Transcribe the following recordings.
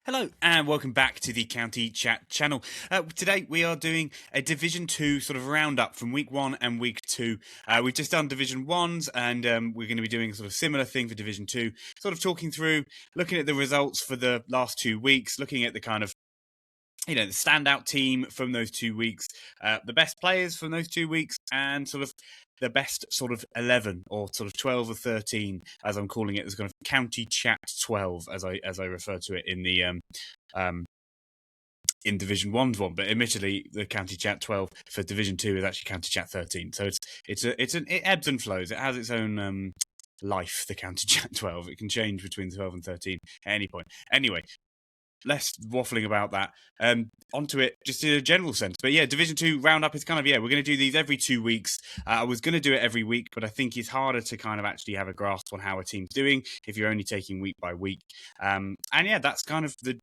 Hello and welcome back to the County Chat channel. Today we are doing a Division 2 sort of roundup from week 1 and week 2. We've just done Division 1s and we're going to be doing a sort of similar thing for Division 2, sort of talking through, looking at the results for the last 2 weeks, looking at the kind of the standout team from those 2 weeks, the best players from those 2 weeks, and sort of the best sort of 11 or sort of 12 or 13, as I'm calling it, as kind of County Chat 12, as I refer to it in the in Division 1's one. But admittedly, the County Chat 12 for Division 2 is actually County Chat 13. So it ebbs and flows. It has its own life. The County Chat 12. It can change between 12 and 13 at any point. Anyway, less waffling about that. Onto it, just in a general sense. But yeah, Division 2 roundup is kind of, we're going to do these every 2 weeks. I was going to do it every week, but I think it's harder to kind of actually have a grasp on how a team's doing if you're only taking week by week. And yeah, that's kind of the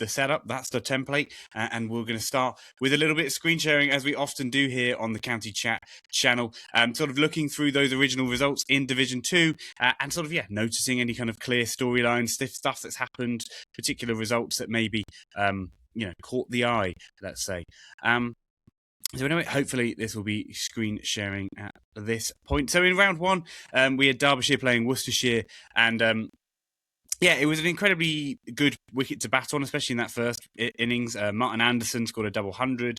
setup. That's the template, and we're going to start with a little bit of screen sharing, as we often do here on the County Chat channel, sort of looking through those original results in Division 2, and sort of noticing any kind of clear storylines, stuff that's happened, particular results that maybe caught the eye, let's say. So anyway, hopefully this will be screen sharing at this point. So in round 1, we had Derbyshire playing Worcestershire, and it was an incredibly good wicket to bat on, especially in that first innings. Martin Anderson scored a double 100.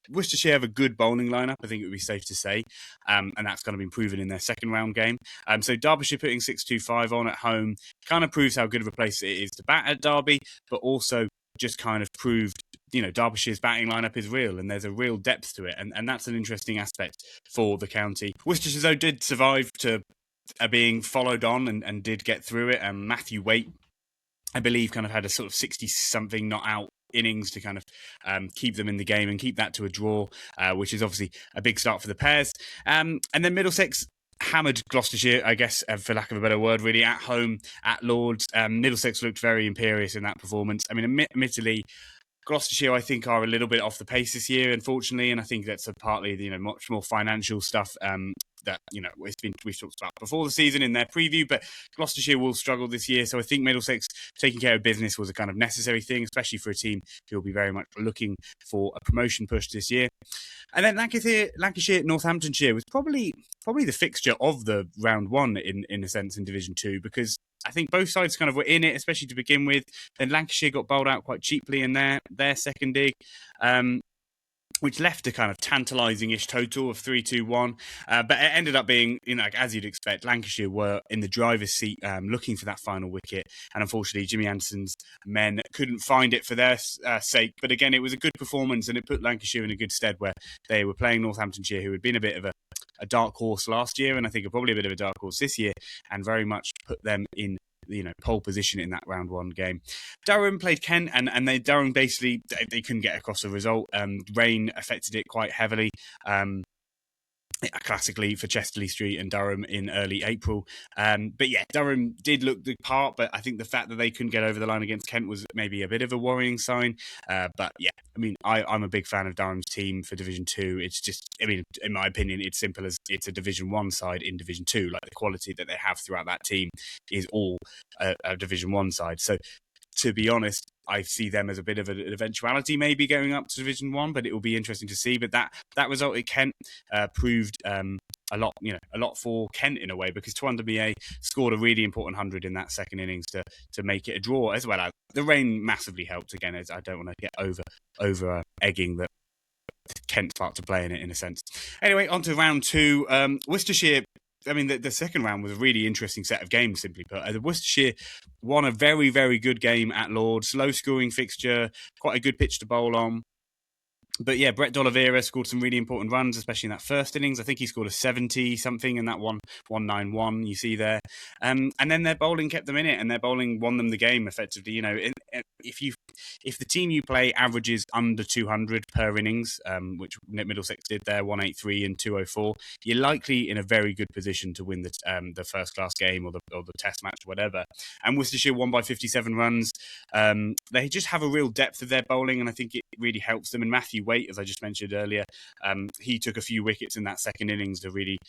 Worcestershire have a good bowling lineup, I think it would be safe to say, and that's kind of been proven in their second round game. So Derbyshire putting 6-2-5 on at home kind of proves how good of a place it is to bat at Derby, but also just kind of proved, Derbyshire's batting lineup is real and there's a real depth to it, and that's an interesting aspect for the county. Worcestershire, though, did survive to being followed on and did get through it. And Matthew Waite, I believe, kind of had a sort of 60-something not out innings to kind of keep them in the game and keep that to a draw, which is obviously a big start for the Pears. And then Middlesex hammered Gloucestershire, I guess, for lack of a better word, really, at home at Lords. Middlesex looked very imperious in that performance. I mean, admittedly, Gloucestershire, I think, are a little bit off the pace this year, unfortunately, and I think that's partly much more financial stuff that we've talked about before the season in their preview. But Gloucestershire will struggle this year, so I think Middlesex taking care of business was a kind of necessary thing, especially for a team who will be very much looking for a promotion push this year. And then Lancashire, Northamptonshire was probably the fixture of the round 1 in a sense in Division 2, because I think both sides kind of were in it, especially to begin with. Then Lancashire got bowled out quite cheaply in their second dig, which left a kind of tantalising-ish total of 3-2-1. But it ended up being, as you'd expect, Lancashire were in the driver's seat looking for that final wicket. And unfortunately, Jimmy Anderson's men couldn't find it for their sake. But again, it was a good performance, and it put Lancashire in a good stead where they were playing Northamptonshire, who had been a bit of a dark horse last year, and I think are probably a bit of a dark horse this year, and very much put them in pole position in that round 1 game. Durham played Kent, and Durham basically they couldn't get across the result. Rain affected it quite heavily. Classically for Chesterley Street and Durham in early April. But yeah, Durham did look the part, but I think the fact that they couldn't get over the line against Kent was maybe a bit of a worrying sign. But yeah, I mean, I'm a big fan of Durham's team for Division 2. It's just, I mean, in my opinion, it's simple as it's a Division 1 side in Division 2. Like, the quality that they have throughout that team is all a Division 1 side. So to be honest, I see them as a bit of an eventuality maybe going up to Division 1, but it will be interesting to see. But that result at Kent proved a lot for Kent in a way, because Twandamie scored a really important 100 in that second innings to make it a draw, as well as the rain massively helped again, as I don't want to get over egging that Kent start to play in it in a sense. Anyway, on to round 2. Worcestershire, I mean, the second round was a really interesting set of games, simply put. The Worcestershire won a very, very good game at Lords. Low-scoring fixture, quite a good pitch to bowl on. But yeah, Brett D'Oliveira scored some really important runs, especially in that first innings. I think he scored a 70-something in that 191 you see there. And then their bowling kept them in it, and their bowling won them the game effectively. If the team you play averages under 200 per innings, which Middlesex did there, 183 and 204, you're likely in a very good position to win the first class game or the test match, whatever. And Worcestershire won by 57 runs. They just have a real depth of their bowling, and I think it really helps them. And Matthew Waite, as I just mentioned earlier, he took a few wickets in that second innings to really,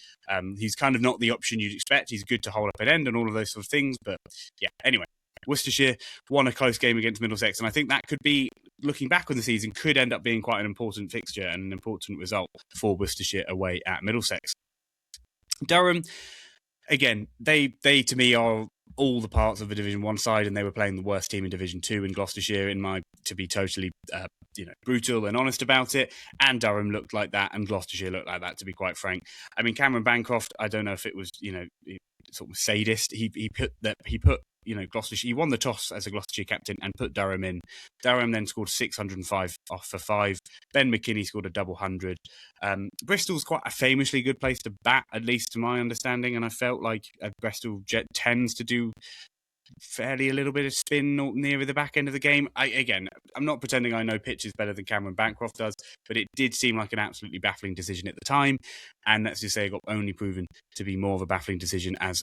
he's kind of not the option you'd expect. He's good to hold up an end and all of those sort of things. But yeah, anyway, Worcestershire won a close game against Middlesex, and I think that could be, looking back on the season, could end up being quite an important fixture and an important result for Worcestershire away at Middlesex. Durham, again, they to me are all the parts of the Division 1 side, and they were playing the worst team in Division 2 in Gloucestershire, to be totally brutal and honest about it. And Durham looked like that, and Gloucestershire looked like that, to be quite frank. I mean, Cameron Bancroft, I don't know if it was, sort of sadist. He put Gloucestershire, he won the toss as a Gloucestershire captain and put Durham in. Durham then scored 605 off for 5. Ben McKinney scored a double 100. Bristol's quite a famously good place to bat, at least to my understanding, and I felt like Bristol tends to do fairly a little bit of spin nearer the back end of the game. I'm not pretending I know pitches better than Cameron Bancroft does, but it did seem like an absolutely baffling decision at the time, and let's just say it got only proven to be more of a baffling decision as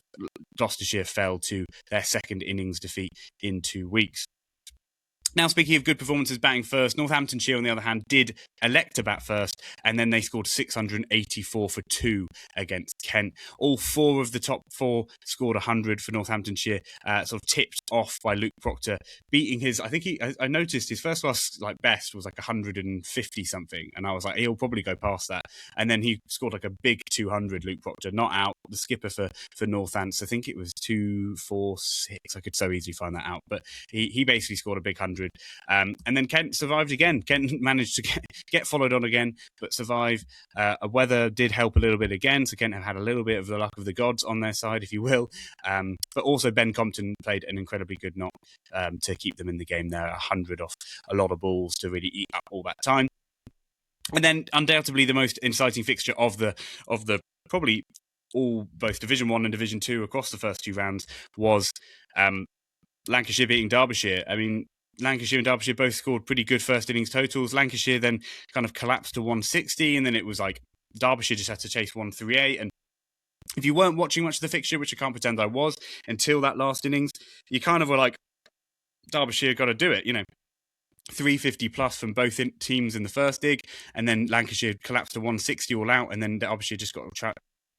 Gloucestershire fell to their second innings defeat in 2 weeks. Now, speaking of good performances batting first, Northamptonshire, on the other hand, did elect to bat first, and then they scored 684 for 2 against Kent. All 4 of the top 4 scored 100 for Northamptonshire, sort of tipped off by Luke Proctor, beating his, I noticed his first class best was like 150 something, and I was like, he'll probably go past that. And then he scored like a big 200, Luke Proctor, not out, the skipper for Northants. I think it was 246. I could so easily find that out, but he basically scored a big 100. And then Kent survived again. Kent managed to get followed on again, but survive. Weather did help a little bit again, so Kent have had a little bit of the luck of the gods on their side, if you will. But also Ben Compton played an incredibly good knock to keep them in the game there, 100 off a lot of balls to really eat up all that time. And then undoubtedly the most exciting fixture of the probably all both Division 1 and Division 2 across the first 2 rounds was Lancashire beating Derbyshire. I mean, Lancashire and Derbyshire both scored pretty good first innings totals. Lancashire then kind of collapsed to 160, and then it was like Derbyshire just had to chase 138. And if you weren't watching much of the fixture, which I can't pretend I was until that last innings, you kind of were like, Derbyshire got to do it, 350 plus from both teams in the first dig, and then Lancashire collapsed to 160 all out, and then Derbyshire just got to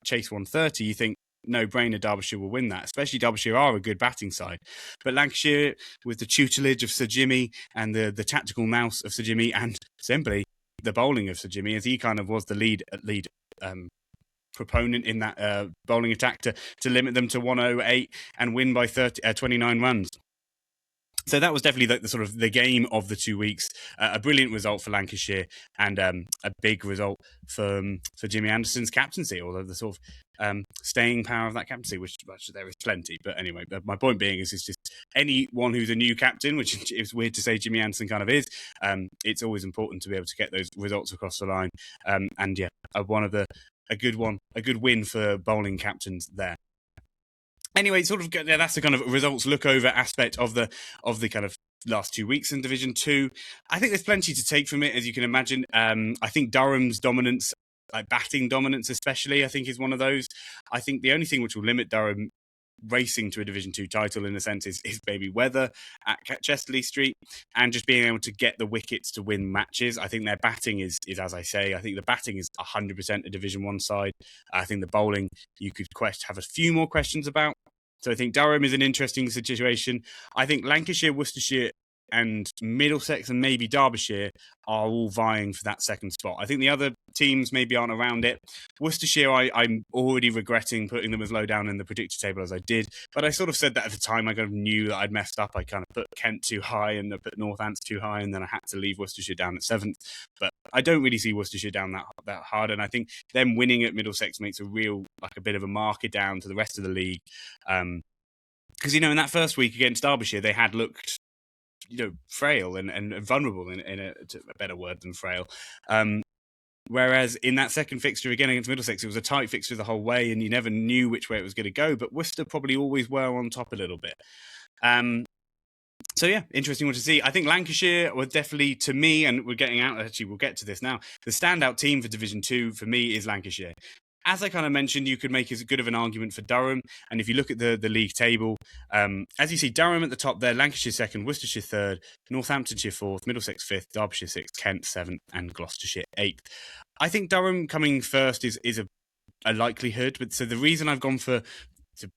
chase 130. You think, no-brainer, Derbyshire will win that, especially Derbyshire are a good batting side. But Lancashire, with the tutelage of Sir Jimmy and the tactical mouse of Sir Jimmy, and simply the bowling of Sir Jimmy, as he kind of was the lead proponent in that bowling attack to limit them to 108 and win by 29 runs. So that was definitely the sort of the game of the 2 weeks. A brilliant result for Lancashire, and a big result for Jimmy Anderson's captaincy, although the sort of staying power of that captaincy, which there is plenty. But anyway, my point being is it's just anyone who's a new captain, which is weird to say Jimmy Anderson kind of is, it's always important to be able to get those results across the line. And yeah, a good win for bowling captains there. Anyway, sort of that's the kind of results look over aspect of the kind of last 2 weeks in Division 2. I think there's plenty to take from it, as you can imagine. I think Durham's dominance, like batting dominance especially, I think is one of those. I think the only thing which will limit Durham racing to a Division 2 title in a sense is maybe weather at Chesterley Street, and just being able to get the wickets to win matches. I think their batting is as I say, I think the batting is 100% a Division 1 side. I think the bowling you could have a few more questions about. So I think Durham is an interesting situation. I think Lancashire, Worcestershire and Middlesex and maybe Derbyshire are all vying for that second spot. I think the other teams maybe aren't around it. Worcestershire, I'm already regretting putting them as low down in the predictor table as I did, but I sort of said that at the time. I kind of knew that I'd messed up. I kind of put Kent too high and I put Northants too high, and then I had to leave Worcestershire down at 7th. But I don't really see Worcestershire down that hard, and I think them winning at Middlesex makes a bit of a marker down to the rest of the league. Because, in that first week against Derbyshire, they had looked frail and vulnerable in a better word than frail. Whereas in that second fixture again against Middlesex, it was a tight fixture the whole way, and you never knew which way it was going to go. But Worcester probably always were on top a little bit. So yeah, interesting one to see. I think Lancashire were definitely, to me, and we're getting out, actually we'll get to this now, the standout team for Division 2 for me is Lancashire. As I kind of mentioned, you could make as good of an argument for Durham. And if you look at the league table, as you see, Durham at the top there, Lancashire 2nd, Worcestershire 3rd, Northamptonshire 4th, Middlesex 5th, Derbyshire 6th, Kent 7th, and Gloucestershire 8th. I think Durham coming first is a likelihood. But so the reason I've gone for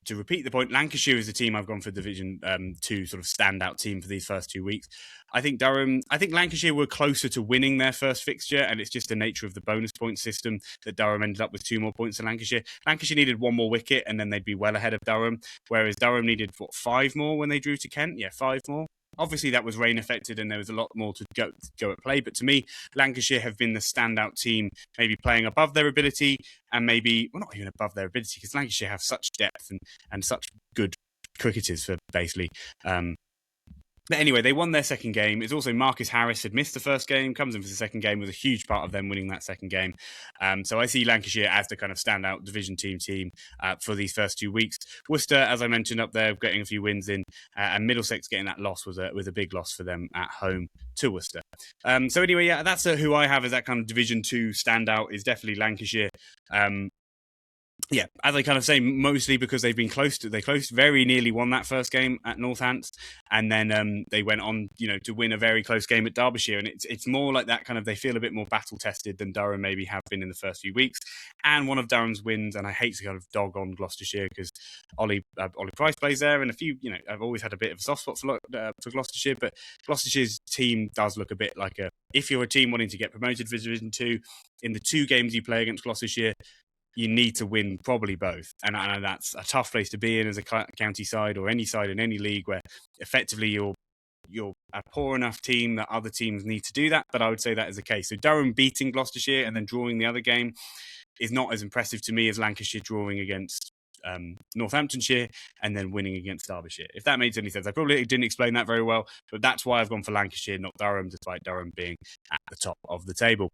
to repeat the point, Lancashire is the team I've gone for Division 2 sort of standout team for these first 2 weeks. I think Lancashire were closer to winning their first fixture, and it's just the nature of the bonus point system that Durham ended up with 2 more points than Lancashire. Lancashire needed 1 more wicket, and then they'd be well ahead of Durham, whereas Durham needed, 5 more when they drew to Kent? Yeah, 5 more. Obviously, that was rain affected and there was a lot more to go at play. But to me, Lancashire have been the standout team, maybe playing above their ability and maybe, well, not even above their ability, because Lancashire have such depth and such good cricketers for basically. But anyway, they won their second game. It's also Marcus Harris had missed the first game, comes in for the second game, was a huge part of them winning that second game. So I see Lancashire as the kind of standout Division 2 team for these first 2 weeks. Worcester, as I mentioned up there, getting a few wins in, and Middlesex getting that loss was a big loss for them at home to Worcester. So anyway, yeah, that's who I have as that kind of Division 2 standout is definitely Lancashire. Yeah, as I kind of say, mostly because they very nearly won that first game at Northants, and then they went on, to win a very close game at Derbyshire, and it's more like that kind of, they feel a bit more battle tested than Durham maybe have been in the first few weeks. And one of Durham's wins, and I hate to kind of dog on Gloucestershire because Ollie Price plays there, and a few, I've always had a bit of a soft spot for Gloucestershire, but Gloucestershire's team does look a bit like if you're a team wanting to get promoted for Division 2, in the 2 games you play against Gloucestershire, you need to win probably both. And that's a tough place to be in as a county side or any side in any league where effectively you're a poor enough team that other teams need to do that. But I would say that is the case. So Durham beating Gloucestershire and then drawing the other game is not as impressive to me as Lancashire drawing against Northamptonshire and then winning against Derbyshire. If that makes any sense. I probably didn't explain that very well, but that's why I've gone for Lancashire, not Durham, despite Durham being at the top of the table.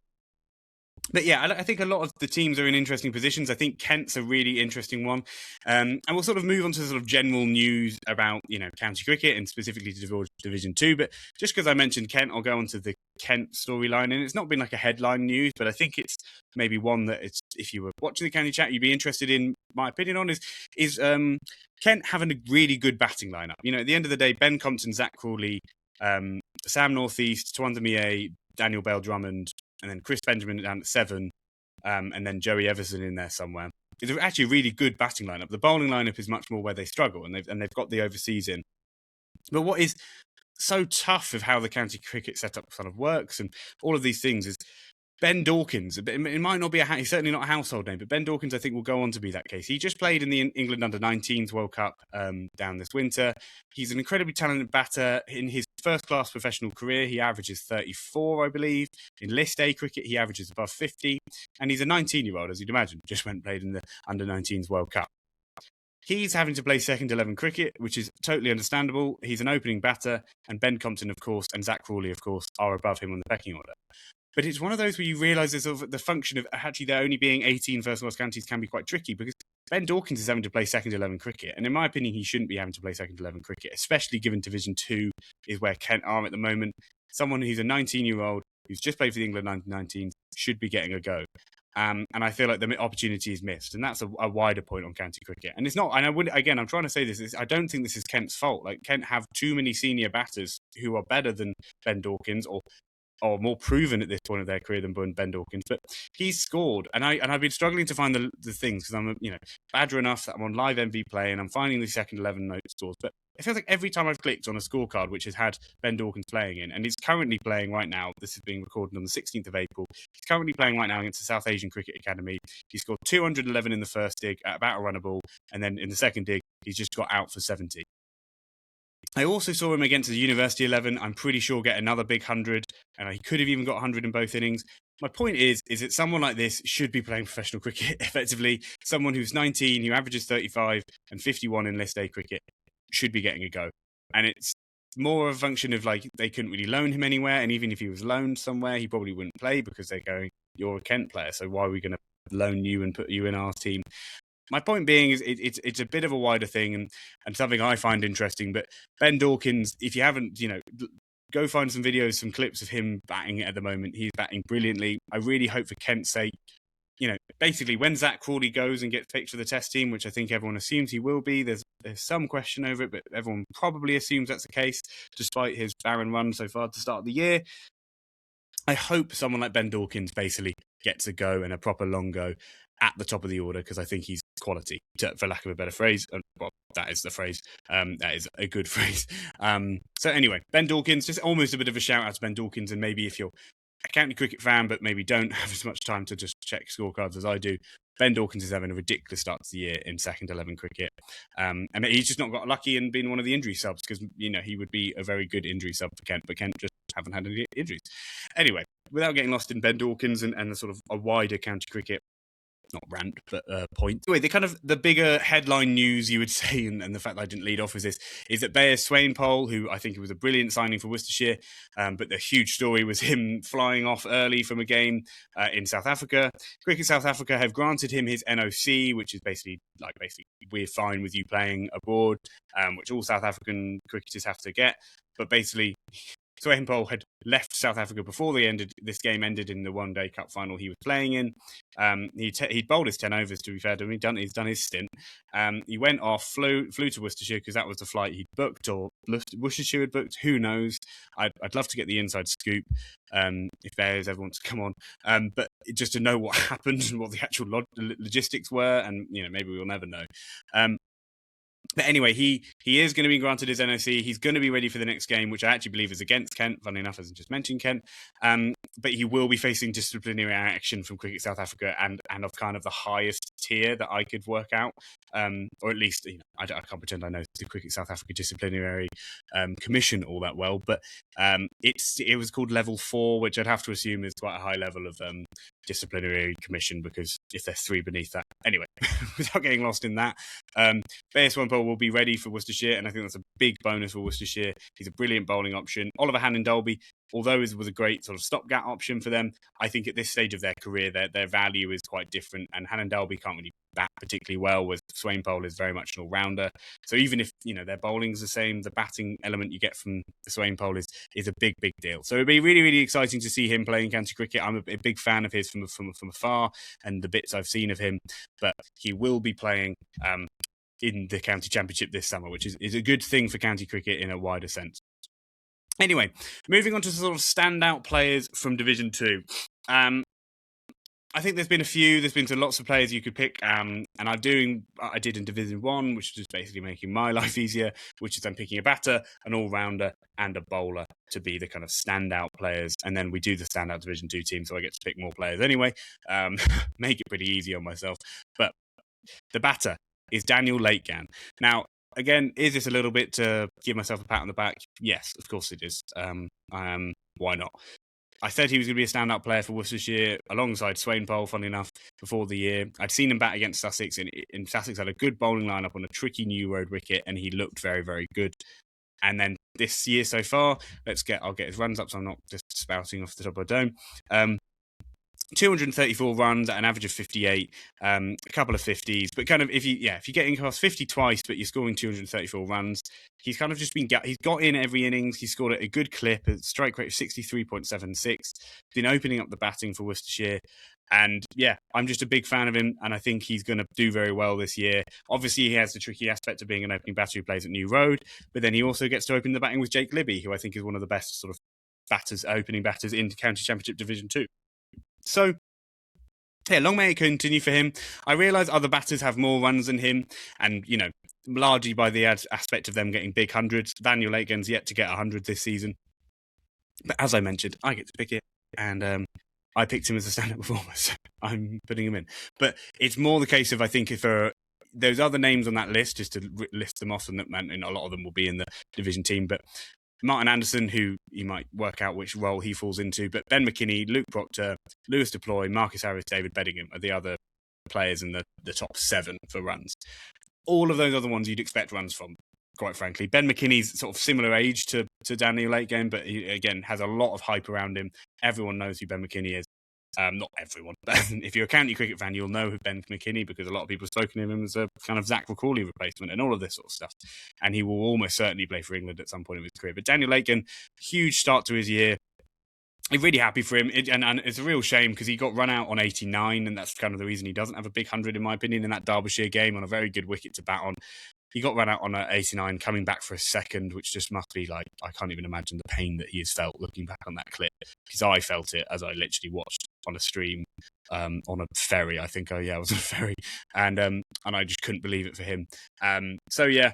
But yeah, I think a lot of the teams are in interesting positions. I think Kent's a really interesting one. And we'll sort of move on to sort of general news about, county cricket and specifically to Division 2. But just because I mentioned Kent, I'll go on to the Kent storyline. And it's not been like a headline news, but I think it's maybe one that if you were watching the County Chat, you'd be interested in my opinion on is Kent having a really good batting lineup. At the end of the day, Ben Compton, Zach Crawley, Sam Northeast, Tawanda Mie, Daniel Bell Drummond, and then Chris Benjamin down at 7, and then Joey Everson in there somewhere. It's actually a really good batting lineup. The bowling lineup is much more where they struggle, and they've got the overseas in. But what is so tough of how the county cricket setup sort of works and all of these things is Ben Dawkins. It might not be he's certainly not a household name, but Ben Dawkins I think will go on to be that case. He just played in the England Under-19s World Cup down this winter. He's an incredibly talented batter. In his first-class professional career, he averages 34, I believe. In List A cricket, he averages above 50. And he's a 19-year-old, as you'd imagine, just went and played in the Under-19s World Cup. He's having to play second 11 cricket, which is totally understandable. He's an opening batter, and Ben Compton, of course, and Zach Crawley, of course, are above him on the pecking order. But it's one of those where you realise the function of actually there only being 18 first-class counties can be quite tricky because Ben Dawkins is having to play second 11 cricket. And in my opinion, he shouldn't be having to play second 11 cricket, especially given Division 2 is where Kent are at the moment. Someone who's a 19-year-old who's just played for the England 19s should be getting a go. And I feel like the opportunity is missed. And that's a wider point on county cricket. And it's not, and I'm trying to say this, I don't think this is Kent's fault. Like, Kent have too many senior batters who are better than Ben Dawkins or more proven at this point of their career than Ben Dawkins, but he's scored, and I've been struggling to find the things because I'm badger enough that I'm on Live MV Play and I'm finding the second 11 note scores. But it feels like every time I've clicked on a scorecard which has had Ben Dawkins playing in, and he's currently playing right now. This is being recorded on the 16th of April. He's currently playing right now against the South Asian Cricket Academy. He scored 211 in the first dig at about a run a ball, and then in the second dig he's just got out for 70. I also saw him against the University 11. I'm pretty sure get another big 100, and he could have even got 100 in both innings. My point is that someone like this should be playing professional cricket effectively. Someone who's 19, who averages 35 and 51 in List A cricket should be getting a go. And it's more of a function of they couldn't really loan him anywhere. And even if he was loaned somewhere, he probably wouldn't play because they're going, you're a Kent player, so why are we going to loan you and put you in our team? My point being is it's a bit of a wider thing and something I find interesting. But Ben Dawkins, if you haven't, go find some videos, some clips of him batting at the moment. He's batting brilliantly. I really hope for Kent's sake, basically when Zach Crawley goes and gets picked for the test team, which I think everyone assumes he will be, there's some question over it, but everyone probably assumes that's the case, despite his barren run so far to start the year. I hope someone like Ben Dawkins basically gets a go and a proper long go. at the top of the order because I think he's quality, for lack of a better phrase. Well, that is the phrase. That is a good phrase. So anyway, Ben Dawkins, just almost a bit of a shout out to Ben Dawkins, and maybe if you're a county cricket fan but maybe don't have as much time to just check scorecards as I do, Ben Dawkins is having a ridiculous start to the year in second 11 cricket. And he's just not got lucky and been one of the injury subs because, he would be a very good injury sub for Kent, but Kent just haven't had any injuries. Anyway, without getting lost in Ben Dawkins and the sort of a wider county cricket, not rant, but point. Anyway, the bigger headline news you would say, and the fact that I didn't lead off with this, is that Bears Swainpole, who I think was a brilliant signing for Worcestershire, but the huge story was him flying off early from a game in South Africa. Cricket South Africa have granted him his NOC, which is basically we're fine with you playing abroad, which all South African cricketers have to get. But basically, Swainpole had left South Africa before this game ended in the one-day cup final he was playing in. He'd bowled his 10 overs, to be fair to him. He's done his stint. He went off, flew to Worcestershire because that was the flight he'd booked, or Worcestershire had booked. Who knows? I'd love to get the inside scoop if Bears ever wants to come on. But just to know what happened and what the actual logistics were, and maybe we'll never know. But anyway, he is going to be granted his NOC. He's going to be ready for the next game, which I actually believe is against Kent. Funnily enough, as I just mentioned Kent. But he will be facing disciplinary action from Cricket South Africa and of kind of the highest tier that I could work out. Or at least, I can't pretend I know the Cricket South Africa Disciplinary Commission all that well. But it was called Level 4, which I'd have to assume is quite a high level of disciplinary commission, because if there's 3 beneath that. Anyway, without getting lost in that, Bears Swainpole will be ready for Worcestershire, and I think that's a big bonus for Worcestershire. He's a brilliant bowling option. Oliver Hannon-Dalby, although it was a great sort of stopgap option for them, I think at this stage of their career, their value is quite different, and Hannon-Dalby can't really bat particularly well, whereas Swainpole is very much an all-rounder. So even if, their bowling's the same, the batting element you get from Swainpole is a big, big deal. So it'd be really, really exciting to see him playing county cricket. I'm a big fan of his from afar and the bits I've seen of him, but he will be playing in the county championship this summer, which is a good thing for county cricket in a wider sense. Anyway, moving on to sort of standout players from Division 2. I think there's been a few. There's been lots of players you could pick, and I did in Division 1, which is basically making my life easier, which is I'm picking a batter, an all-rounder, and a bowler to be the kind of standout players. And then we do the standout Division 2 team, so I get to pick more players anyway. Make it pretty easy on myself. But the batter is Daniel Lakegan. Now, again, is this a little bit to give myself a pat on the back? Yes, of course it is. Why not? I said he was going to be a standout player for Worcestershire alongside Swainpole, funny enough, before the year. I'd seen him bat against Sussex, and Sussex had a good bowling lineup on a tricky new road wicket, and he looked very, very good. And then this year so far, I'll get his runs up so I'm not just spouting off the top of a dome. 234 runs at an average of 58, a couple of 50s, but kind of if you're getting past 50 twice, but you're scoring 234 runs, he's kind of just he's got in every innings. He scored a good clip, a strike rate of 63.76, been opening up the batting for Worcestershire. And yeah, I'm just a big fan of him, and I think he's going to do very well this year. Obviously, he has the tricky aspect of being an opening batter who plays at New Road, but then he also gets to open the batting with Jake Libby, who I think is one of the best sort of opening batters in County Championship Division 2. So, yeah, long may it continue for him. I realise other batters have more runs than him, and, largely by the aspect of them getting big hundreds. Daniel Lakegan's yet to get 100 this season. But as I mentioned, I get to pick it, and I picked him as a stand-up performer, so I'm putting him in. But it's more the case of, I think, for those other names on that list, just to list them off, and a lot of them will be in the division team, but Martin Anderson, who you might work out which role he falls into, but Ben McKinney, Luke Proctor, Lewis Deploy, Marcus Harris, David Bedingham are the other players in the top 7 for runs. All of those other ones you'd expect runs from, quite frankly. Ben McKinney's sort of similar age to Daniel Lakegan, but he, again, has a lot of hype around him. Everyone knows who Ben McKinney is. Not everyone, but if you're a county cricket fan, you'll know who Ben McKinney, because a lot of people have spoken of him as a kind of Zach McCauley replacement and all of this sort of stuff. And he will almost certainly play for England at some point in his career. But Daniel Lakegan, huge start to his year. I'm really happy for him. And it's a real shame because he got run out on 89, and that's kind of the reason he doesn't have a big 100, in my opinion, in that Derbyshire game on a very good wicket to bat on. He got run out on 89, coming back for a second, which just must be like, I can't even imagine the pain that he has felt looking back on that clip, because I felt it as I literally watched on a stream on a ferry. I think, I was on a ferry, and I just couldn't believe it for him. So yeah,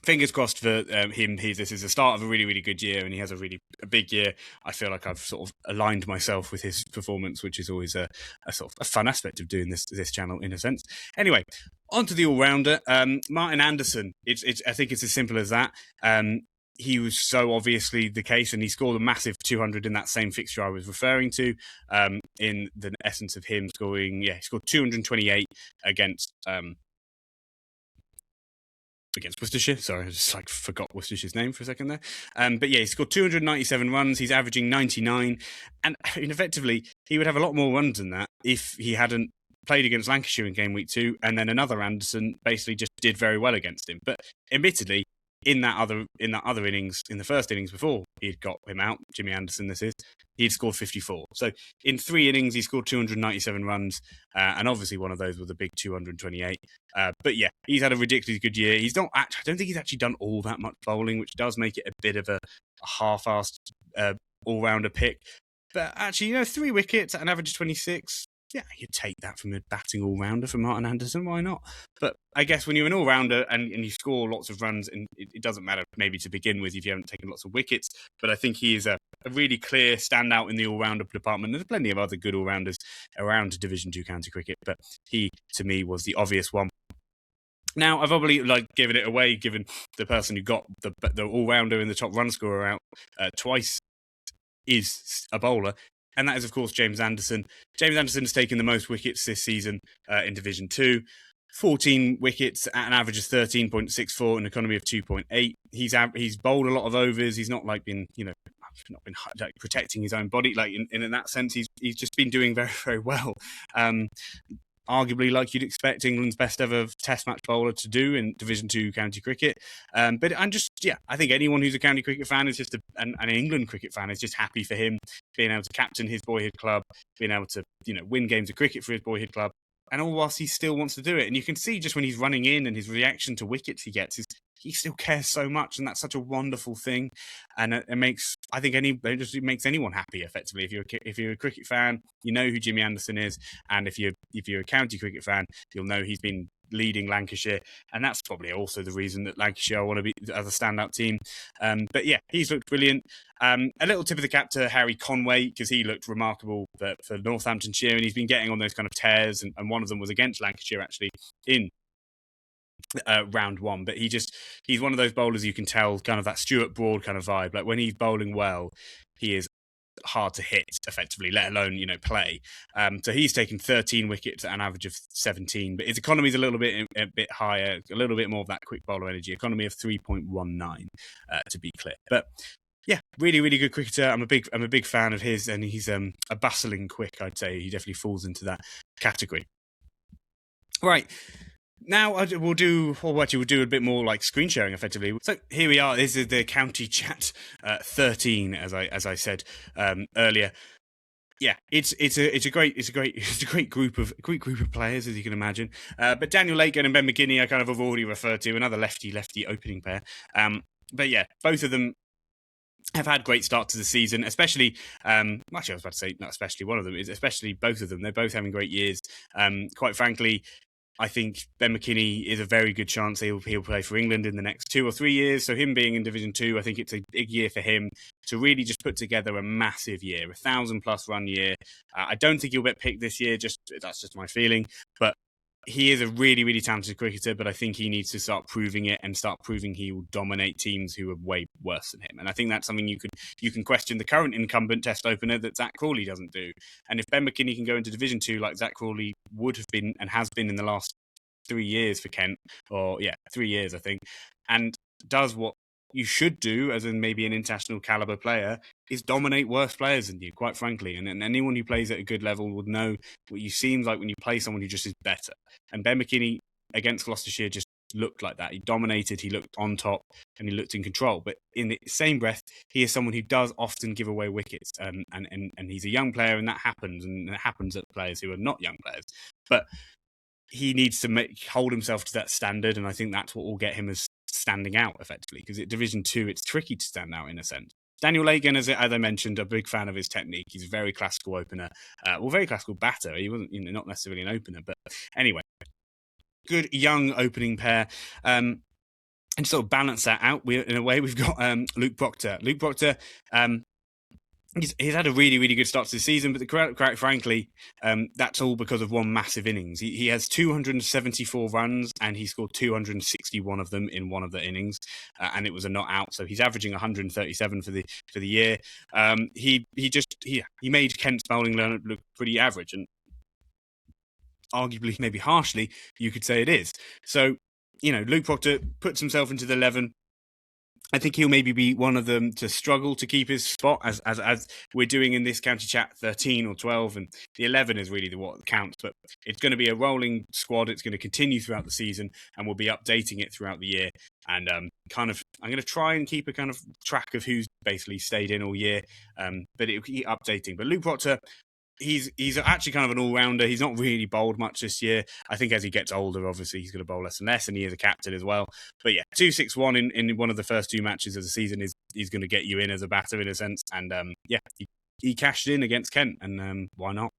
fingers crossed for him. This is the start of a really, really good year, and he has a big year. I feel like I've sort of aligned myself with his performance, which is always a sort of a fun aspect of doing this channel in a sense. Anyway, on to the all-rounder, Martin Anderson. I think it's as simple as that. He was so obviously the case, and he scored a massive 200 in that same fixture I was referring to. In the essence of him scoring, he scored 228 against Worcestershire. Sorry, I just forgot Worcestershire's name for a second there. But yeah, he scored 297 runs. He's averaging 99, and effectively he would have a lot more runs than that if he hadn't played against Lancashire in game week 2, and then another Anderson basically just did very well against him. But admittedly, in that other innings, in the first innings before he'd got him out, Jimmy Anderson, he'd scored 54. So in 3 innings, he scored 297 runs, and obviously one of those was a big 228. But yeah, he's had a ridiculously good year. I don't think he's actually done all that much bowling, which does make it a bit of a half-assed all-rounder pick. But actually, 3 wickets at an average of 26. Yeah, you'd take that from a batting all-rounder for Martin Anderson. Why not? But I guess when you're an all-rounder and you score lots of runs, and it doesn't matter maybe to begin with if you haven't taken lots of wickets, but I think he is a really clear standout in the all-rounder department. There's plenty of other good all-rounders around Division 2 county cricket, but he, to me, was the obvious one. Now, I've probably given it away, given the person who got the all-rounder and the top run scorer out twice is a bowler. And that is, of course, James Anderson. James Anderson has taken the most wickets this season in Division 2. 14 wickets at an average of 13.64, an economy of 2.8. He's bowled a lot of overs. He's not been protecting his own body. In that sense, he's just been doing very, very well. Arguably, like you'd expect England's best ever Test match bowler to do in Division 2 county cricket. But I think anyone who's a county cricket fan is just an England cricket fan is just happy for him being able to captain his boyhood club, being able to win games of cricket for his boyhood club, and all whilst he still wants to do it. And you can see just when he's running in and his reaction to wickets he gets he still cares so much, and that's such a wonderful thing. And it makes anyone happy effectively. If you're a cricket fan, you know who Jimmy Anderson is, and if you're a county cricket fan, you'll know he's been leading Lancashire, and that's probably also the reason that Lancashire want to be as a standout team. But yeah, he's looked brilliant. A little tip of the cap to Harry Conway, because he looked remarkable for Northamptonshire, and he's been getting on those kind of tears, and one of them was against Lancashire actually in round 1. But he's one of those bowlers you can tell kind of that Stuart Broad kind of vibe. Like when he's bowling well, he is hard to hit effectively, let alone play. So he's taken 13 wickets at an average of 17, but his economy is a bit higher, a little bit more of that quick bowler energy. Economy of 3.19 to be clear. But yeah, really, really good cricketer. I'm a big fan of his, and he's a bustling quick. I'd say he definitely falls into that category. Right. Now we'll do a bit more like screen sharing effectively. So here we are. This is the County Chat 13, as I said earlier. Yeah, it's a great group of players, as you can imagine. But Daniel Lakegan and Ben McKinney I kind of have already referred to, another lefty opening pair. But yeah, both of them have had great starts to the season, especially, actually I was about to say, not especially one of them, especially both of them. They're both having great years. Quite frankly, I think Ben McKinney is a very good chance he'll play for England in the next 2 or 3 years. So him being in Division 2, I think it's a big year for him to really just put together a massive year, 1,000+ run year. I don't think he'll get picked this year, that's just my feeling. But he is a really, really talented cricketer, but I think he needs to start proving it and start proving he will dominate teams who are way worse than him. And I think that's something you can question the current incumbent Test opener that Zach Crawley doesn't do. And if Ben McKinney can go into Division 2 like Zach Crawley would have been and has been in the last 3 years for Kent, 3 years I think, and does what you should do as in maybe an international caliber player, is dominate worse players than you, quite frankly. And anyone who plays at a good level would know what you seems like when you play someone who just is better. And Ben McKinney against Gloucestershire just looked like that. He dominated, he looked on top, and he looked in control. But in the same breath, he is someone who does often give away wickets. And he's a young player, and that happens. And it happens at players who are not young players. But he needs to hold himself to that standard, and I think that's what will get him as standing out effectively. Because at Division 2, it's tricky to stand out in a sense. Daniel Lagan, as I mentioned, a big fan of his technique. He's a very classical opener, very classical batter. He wasn't, not necessarily an opener, but anyway, good young opening pair. And to sort of balance that out, in a way, we've got Luke Proctor. Luke Proctor, he's had a really, really good start to the season, but quite frankly, that's all because of one massive innings. He has 274 runs, and he scored 261 of them in one of the innings, and it was a not out. So he's averaging 137 for the year. He made Kent's bowling lineup look pretty average, and arguably, maybe harshly, you could say it is. So, Luke Proctor puts himself into the 11. I think he'll maybe be one of them to struggle to keep his spot, as we're doing in this County Chat 13 or 12, and the 11 is really what counts. But it's going to be a rolling squad. It's going to continue throughout the season, and we'll be updating it throughout the year. And I'm going to try and keep a kind of track of who's basically stayed in all year, but it'll keep updating. But Luke Proctor, he's actually kind of an all-rounder. He's not really bowled much this year. I think as he gets older, obviously, he's going to bowl less and less, and he is a captain as well. But yeah, 261 in one of the first two matches of the season is going to get you in as a batter in a sense. And he cashed in against Kent, and why not?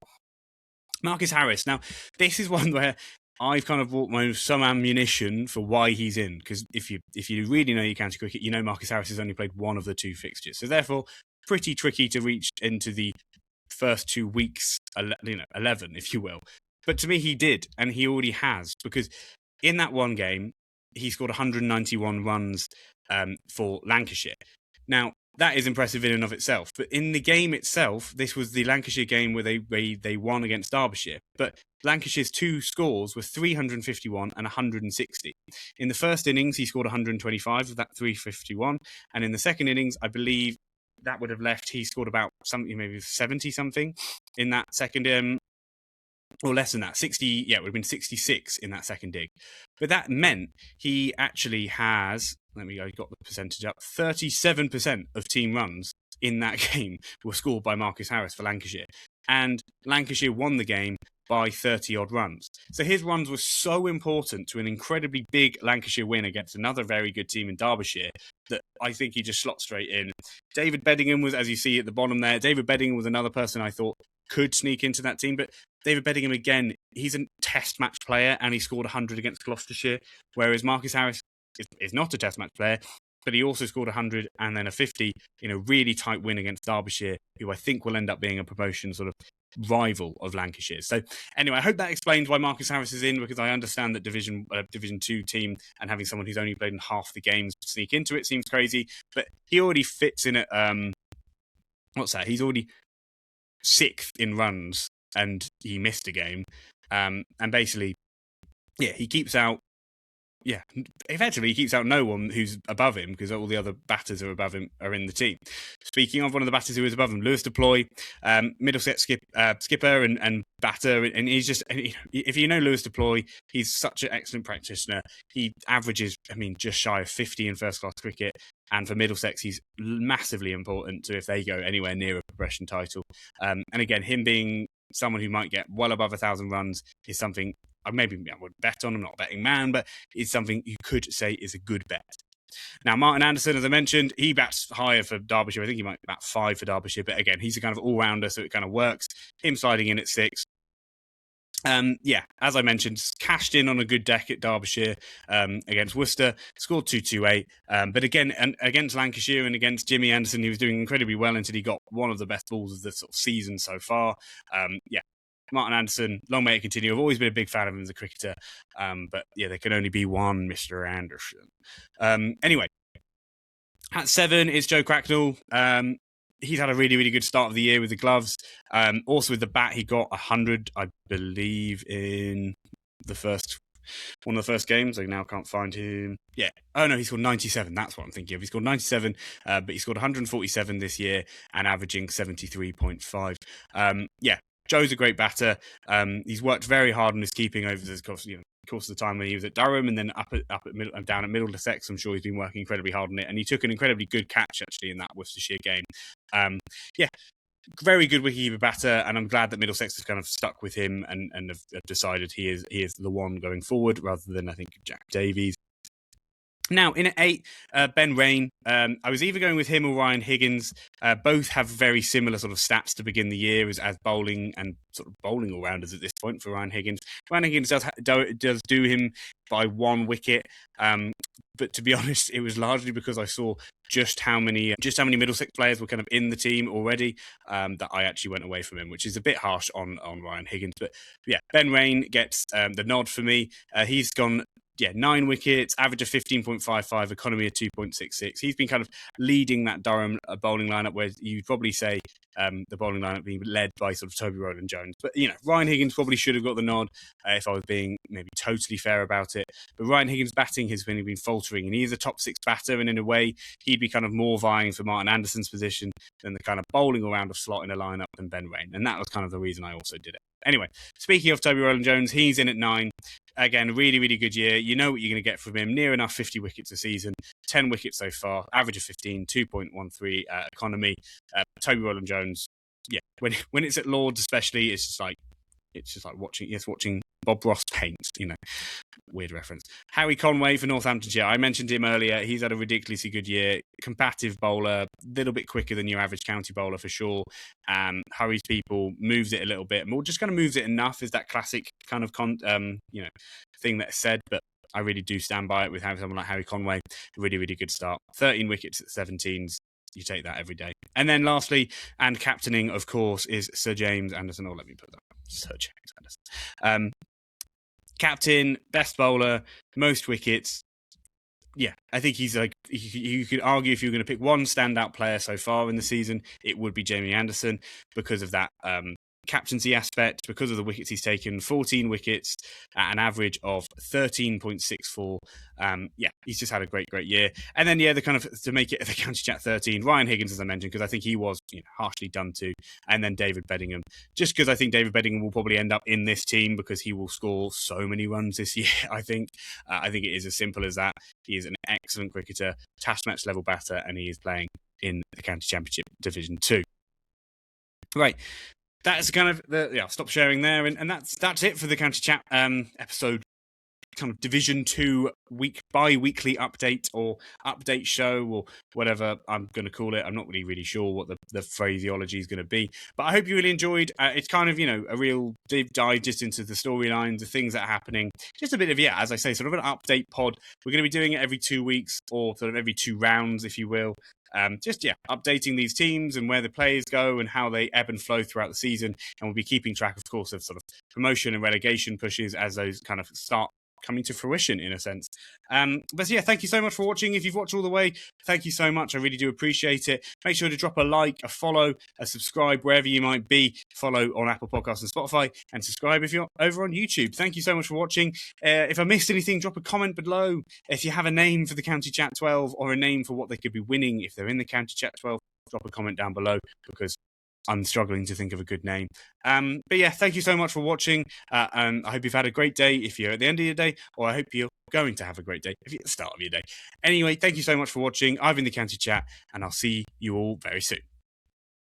Marcus Harris. Now, this is one where I've kind of bought some ammunition for why he's in, because if you really know your county cricket, Marcus Harris has only played one of the two fixtures. So therefore, pretty tricky to reach into the first 2 weeks, 11, if you will. But to me, he did, and he already has, because in that one game, he scored 191 runs for Lancashire. Now, that is impressive in and of itself. But in the game itself, this was the Lancashire game where they won against Derbyshire. But Lancashire's two scores were 351 and 160. In the first innings, he scored 125 of that 351. And in the second innings, I believe that would have left, he scored about something, maybe 70 something in that second, or less than that, 60, it would have been 66 in that second dig. But that meant he actually has, I got the percentage up, 37% of team runs in that game were scored by Marcus Harris for Lancashire. And Lancashire won the game by 30-odd runs. So his runs were so important to an incredibly big Lancashire win against another very good team in Derbyshire that I think he just slots straight in. David Beddingham was, as you see at the bottom there, David Beddingham was another person I thought could sneak into that team. But David Beddingham, again, he's a test match player, and he scored 100 against Gloucestershire, whereas Marcus Harris is not a test match player, but he also scored 100 and then a 50 in a really tight win against Derbyshire, who I think will end up being a promotion sort of rival of Lancashire. So anyway, I hope that explains why Marcus Harris is in, because I understand that Division 2 team and having someone who's only played in half the games sneak into it seems crazy, but he already fits in at, he's already 6th in runs, and he missed a game. And basically, he keeps out, effectively he keeps out no one who's above him, because all the other batters who are above him are in the team. Speaking of one of the batters who is above him, Lewis Deploy, Middlesex skipper and batter, and he's just, if you know Lewis Deploy, he's such an excellent practitioner. He averages, just shy of 50 in first class cricket, and for Middlesex, he's massively important to if they go anywhere near a progression title. And again, him being someone who might get well above 1,000 runs is something I would bet on. I'm not a betting man, but it's something you could say is a good bet. Now, Martin Anderson, as I mentioned, he bats higher for Derbyshire. I think he might bat 5 for Derbyshire, but again, he's a kind of all-rounder, so it kind of works. Him sliding in at 6. As I mentioned, cashed in on a good deck at Derbyshire against Worcester, scored 228. But again, and against Lancashire and against Jimmy Anderson, he was doing incredibly well until he got one of the best balls of the sort of season so far. Martin Anderson, long may it continue. I've always been a big fan of him as a cricketer. But there can only be one Mr. Anderson. Anyway, at 7 is Joe Cracknell. He's had a really, really good start of the year with the gloves. Also with the bat, he got 100, I believe, in one of the first games. I now can't find him. Yeah. Oh, no, he scored 97. That's what I'm thinking of. He scored 97, but he scored 147 this year and averaging 73.5. Joe's a great batter. He's worked very hard on his keeping over the course of the time when he was at Durham, and then down at Middlesex. I'm sure he's been working incredibly hard on it, and he took an incredibly good catch actually in that Worcestershire game. Very good wicketkeeper batter, and I'm glad that Middlesex has kind of stuck with him and have decided he is the one going forward rather than, I think, Jack Davies. Now, in at 8, Ben Rain. I was either going with him or Ryan Higgins. Both have very similar sort of stats to begin the year as bowling and sort of bowling all-rounders at this point for Ryan Higgins. Ryan Higgins does do him by 1 wicket. But to be honest, it was largely because I saw just how many Middlesex players were kind of in the team already that I actually went away from him, which is a bit harsh on Ryan Higgins. But yeah, Ben Rain gets the nod for me. He's gone 9 wickets, average of 15.55, economy of 2.66. He's been kind of leading that Durham bowling lineup, where you'd probably say the bowling lineup being led by sort of Toby Rowland-Jones. But, Ryan Higgins probably should have got the nod if I was being maybe totally fair about it. But Ryan Higgins' batting has been faltering, and he's a top 6 batter, and in a way, he'd be kind of more vying for Martin Anderson's position than the kind of bowling around of slot in a lineup than Ben Rain. And that was kind of the reason I also did it. Anyway, speaking of Toby Rowland-Jones, he's in at 9. Again, really, really good year. You know what you're going to get from him. Near enough 50 wickets a season. 10 wickets so far. Average of 15, 2.13 economy. Toby Rowland-Jones, when it's at Lords especially, it's just like watching Bob Ross paint, weird reference. Harry Conway for Northamptonshire. I mentioned him earlier. He's had a ridiculously good year. Combative bowler, a little bit quicker than your average county bowler for sure. Hurries people, moves it a little bit more, just kind of moves it enough, is that classic kind of thing that's said, but I really do stand by it with having someone like Harry Conway. Really, really good start. 13 wickets at 17s. You take that every day. And then lastly, and captaining, of course, is Sir James Anderson. Let me put that up. Sir James Anderson. Captain, best bowler, most wickets. Yeah, I think he's like, you could argue if you're going to pick one standout player so far in the season, it would be Jamie Anderson because of that captaincy aspect, because of the wickets he's taken. 14 wickets at an average of 13.64. He's just had a great year. And then the kind of, to make it the County Chat 13, Ryan Higgins, as I mentioned, because I think he was harshly done to. And then David Beddingham, just because I think David Beddingham will probably end up in this team because he will score so many runs this year. I think it is as simple as that. He is an excellent cricketer, Test match level batter, and he is playing in the County Championship Division 2. Right. That's kind of I'll stop sharing there, and that's it for the County Chat episode, kind of Division 2 bi-weekly update or update show or whatever I'm going to call it. I'm not really sure what the phraseology is going to be, but I hope you really enjoyed. It's kind of a real deep dive just into the storylines, the things that are happening. Just a bit of as I say, sort of an update pod. We're going to be doing it every 2 weeks or sort of every 2 rounds, if you will. Updating these teams and where the players go and how they ebb and flow throughout the season. And we'll be keeping track, of course, of sort of promotion and relegation pushes as those kind of start coming to fruition in a sense. Thank you so much for watching. If you've watched all the way, thank you so much. I really do appreciate it. Make sure to drop a like, a follow, a subscribe, wherever you might be. Follow on Apple Podcasts and Spotify, and subscribe if you're over on YouTube. Thank you so much for watching. If I missed anything, drop a comment below. If you have a name for the County Chat 12 or a name for what they could be winning if they're in the County Chat 12, drop a comment down below, because I'm struggling to think of a good name. Thank you so much for watching. And I hope you've had a great day if you're at the end of your day, or I hope you're going to have a great day if you're at the start of your day. Anyway, thank you so much for watching. I've been the County Chat, and I'll see you all very soon.